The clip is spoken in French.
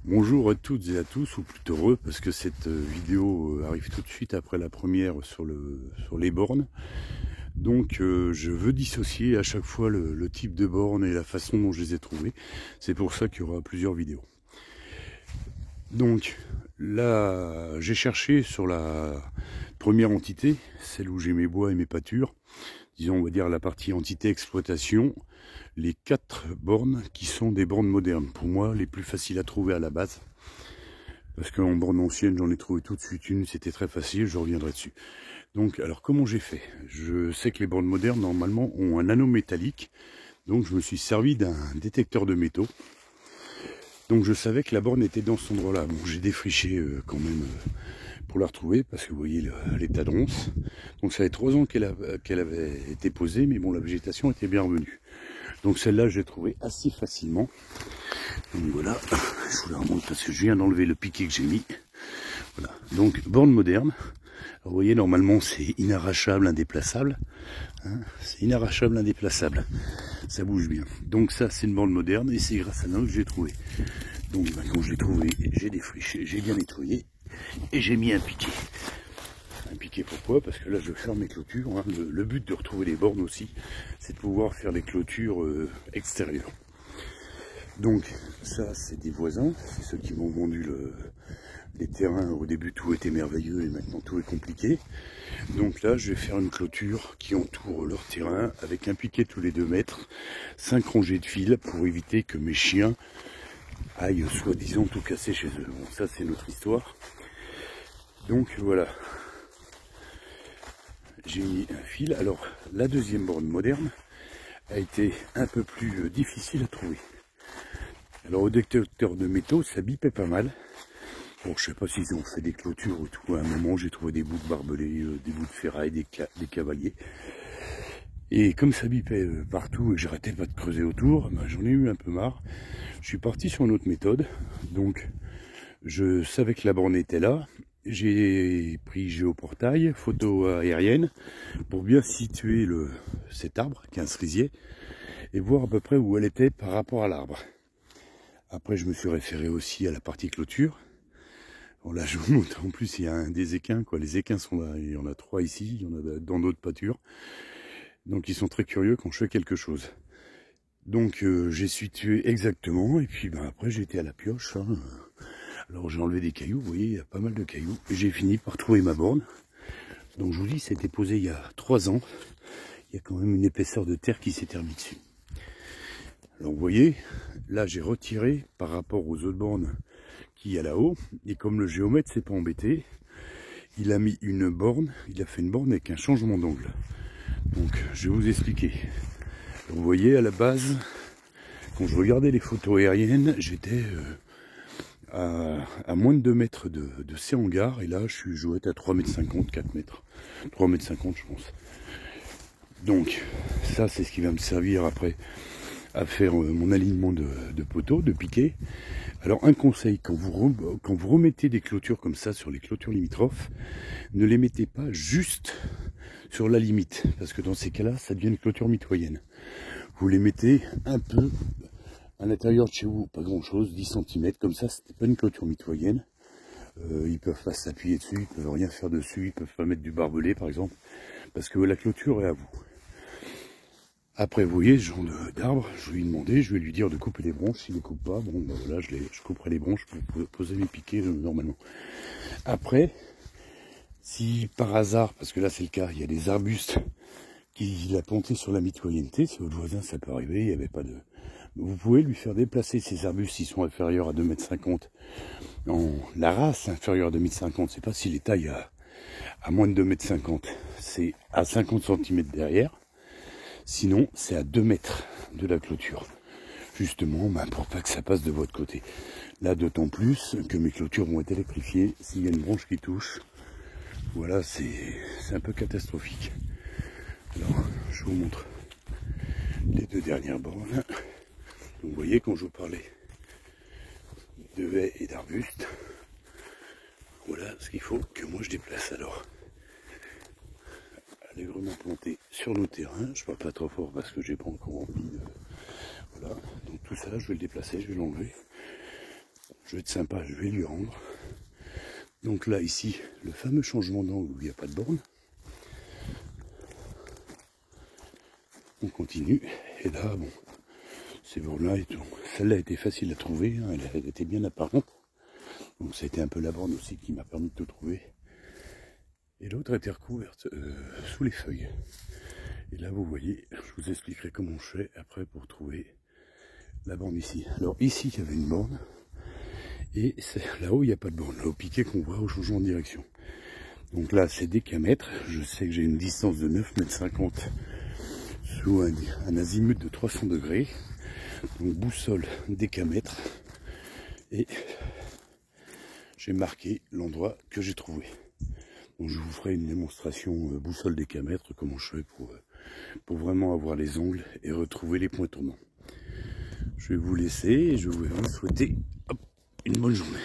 Bonjour à toutes et à tous, ou plutôt heureux, parce que cette vidéo arrive tout de suite après la première sur les bornes. Donc je veux dissocier à chaque fois le type de borne et la façon dont je les ai trouvées. C'est pour ça qu'il y aura plusieurs vidéos. Donc là, j'ai cherché sur la première entité, celle où j'ai mes bois et mes pâtures, disons on va dire la partie entité exploitation, les 4 bornes qui sont des bornes modernes, pour moi les plus faciles à trouver à la base. Parce qu'en borne ancienne, j'en ai trouvé tout de suite une, c'était très facile, je reviendrai dessus. Donc, alors comment j'ai fait? Je sais que les bornes modernes, normalement, ont un anneau métallique. Donc, je me suis servi d'un détecteur de métaux. Donc, je savais que la borne était dans cet endroit-là. Bon, j'ai défriché quand même pour la retrouver, parce que vous voyez l'état de ronce. Donc, ça fait 3 ans qu'elle avait été posée, mais bon, la végétation était bien revenue. Donc, celle-là, je l'ai trouvée assez facilement. Donc voilà, je vous la remonte parce que je viens d'enlever le piquet que j'ai mis. Voilà, donc borne moderne. Alors, vous voyez, normalement c'est inarrachable, indéplaçable. Hein, c'est inarrachable, indéplaçable. Ça bouge bien. Donc ça, c'est une borne moderne et c'est grâce à nous que j'ai trouvé. Donc quand je l'ai trouvé, j'ai défriché, j'ai bien nettoyé et j'ai mis un piquet. Un piquet pourquoi? Parce que là je vais faire mes clôtures. Hein. Le but de retrouver les bornes aussi, c'est de pouvoir faire les clôtures extérieures. Donc ça c'est des voisins, c'est ceux qui m'ont vendu les terrains. Au début tout était merveilleux et maintenant tout est compliqué. Donc là je vais faire une clôture qui entoure leur terrain avec un piquet tous les 2 mètres, 5 rangées de fils pour éviter que mes chiens aillent soi-disant tout casser chez eux. Bon ça c'est notre histoire. Donc voilà, j'ai mis un fil. Alors la deuxième borne moderne a été un peu plus difficile à trouver. Alors au détecteur de métaux, ça bipait pas mal. Bon, je sais pas s'ils ont fait des clôtures ou tout. À un moment, j'ai trouvé des bouts de barbelés, des bouts de ferraille, des cavaliers. Et comme ça bipait partout et que j'arrêtais pas de creuser autour, ben, j'en ai eu un peu marre. Je suis parti sur une autre méthode. Donc, je savais que la borne était là. J'ai pris géoportail, photo aérienne, pour bien situer cet arbre, qui est un cerisier, et voir à peu près où elle était par rapport à l'arbre. Après, je me suis référé aussi à la partie clôture. Bon, là, je vous montre, en plus, il y a des équins, quoi. Les équins sont là, il y en a 3 ici, il y en a dans d'autres pâtures. Donc, ils sont très curieux quand je fais quelque chose. Donc, j'ai situé exactement, et puis ben, après, j'ai été à la pioche. Hein. Alors, j'ai enlevé des cailloux, vous voyez, il y a pas mal de cailloux. Et j'ai fini par trouver ma borne. Donc, je vous dis, c'était posé il y a 3 ans. Il y a quand même une épaisseur de terre qui s'est remise dessus. Alors, vous voyez, là, j'ai retiré par rapport aux autres bornes qu'il y a là-haut, et comme le géomètre s'est pas embêté, il a mis une borne, il a fait une borne avec un changement d'angle. Donc je vais vous expliquer. Vous voyez, à la base, quand je regardais les photos aériennes, j'étais à moins de 2 mètres de ces hangars, et là je dois être à 3,50 m, 4 mètres. 3,50 m je pense. Donc ça c'est ce qui va me servir après à faire mon alignement de poteaux, de piquets. Alors un conseil, quand vous remettez des clôtures comme ça sur les clôtures limitrophes, ne les mettez pas juste sur la limite, parce que dans ces cas-là, ça devient une clôture mitoyenne. Vous les mettez un peu à l'intérieur de chez vous, pas grand-chose, 10 cm, comme ça, c'était pas une clôture mitoyenne. Ils peuvent pas s'appuyer dessus, ils peuvent rien faire dessus, ils peuvent pas mettre du barbelé par exemple, parce que la clôture est à vous. Après, vous voyez, ce genre d'arbre, je vais lui demander, je vais lui dire de couper les branches. S'il ne les coupe pas, bon, ben voilà, je couperai les branches pour poser mes piquets normalement. Après, si par hasard, parce que là c'est le cas, il y a des arbustes qu'il a plantés sur la mitoyenneté, c'est votre voisin, ça peut arriver, il n'y avait pas de... Vous pouvez lui faire déplacer ces arbustes s'ils sont inférieurs à 2,50 m. La race inférieure à 2,50 m, c'est pas si les tailles à moins de 2,50 m, c'est à 50 cm derrière. Sinon, c'est à 2 mètres de la clôture. Justement, ben, pour pas que ça passe de votre côté. Là, d'autant plus que mes clôtures vont être électrifiées. S'il y a une branche qui touche, voilà, c'est un peu catastrophique. Alors, je vous montre les 2 dernières bornes. Donc, vous voyez, quand je vous parlais de haies et d'arbustes, voilà ce qu'il faut que moi je déplace alors. Allègrement planté sur nos terrains, je parle pas trop fort parce que j'ai pas encore envie de... Voilà, donc tout ça je vais le déplacer, je vais l'enlever. je vais être sympa, je vais lui rendre. Donc là, ici, le fameux changement d'angle où il n'y a pas de borne. On continue, et là, bon, ces bornes-là, celle-là était facile à trouver, hein, elle était bien apparente. Donc ça a été un peu la borne aussi qui m'a permis de tout trouver. Et l'autre était recouverte sous les feuilles. Et là, vous voyez, je vous expliquerai comment je fais après pour trouver la borne ici. Alors ici, il y avait une borne. Et là-haut, il n'y a pas de borne. Là, au piquet qu'on voit au changement de direction. Donc là, c'est décamètre. Je sais que j'ai une distance de 9,50 m sous un azimut de 300 degrés. Donc boussole décamètre. Et j'ai marqué l'endroit que j'ai trouvé. Donc je vous ferai une démonstration boussole décamètre, comment je fais pour vraiment avoir les angles et retrouver les points tournants. Je vais vous laisser et je vais vous souhaiter une bonne journée.